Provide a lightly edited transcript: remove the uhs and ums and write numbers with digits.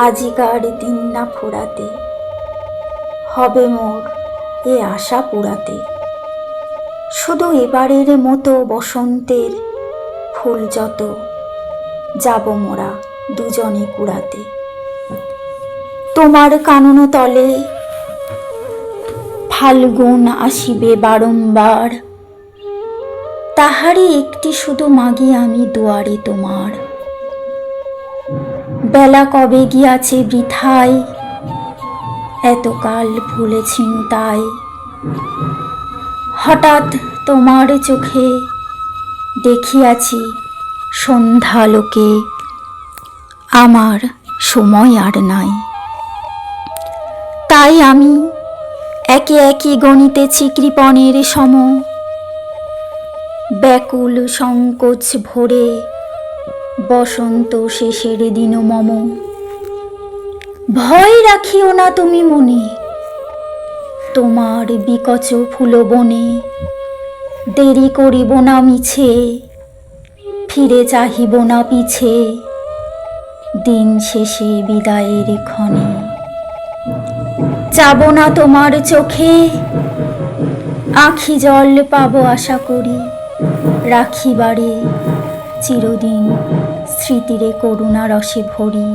আজিকার দিন না ফুরাতে, হবে মোর এ আশা পুরাতে। শুধু এবারের মতো বসন্তের ফুল যত যাব মোরা দুজনে কুড়াতে। তোমার কানন তলে ফাল্গুন আসিবে বারংবার, তাহারই একটি শুধু মাগি আমি দুয়ারে তোমার। বেলা কবে গিয়াছে বৃথায়, এতকাল ভুলেছিনু তাই। হঠাৎ তোমার চোখে দেখিয়াছি সন্ধ্যালোকে, আমার সময় আর নাই। তাই আমি একে একে গণিতেছি কৃপণের সম, ব্যাকুল সংকোচ ভরে বসন্ত শেষের দিন মম। ভয় রাখিও না তুমি মনে, তোমার বিকচ ফুল বনে দেরি করিব না মিছে, ফিরে চাহিব না পিছে দিন শেষে বিদায়ের ক্ষণে। যাব না তোমার চোখে আখি জল পাবো আশা করি, রাখিবারে চিরদিন স্মৃতিরে করুণা রসে ভরি।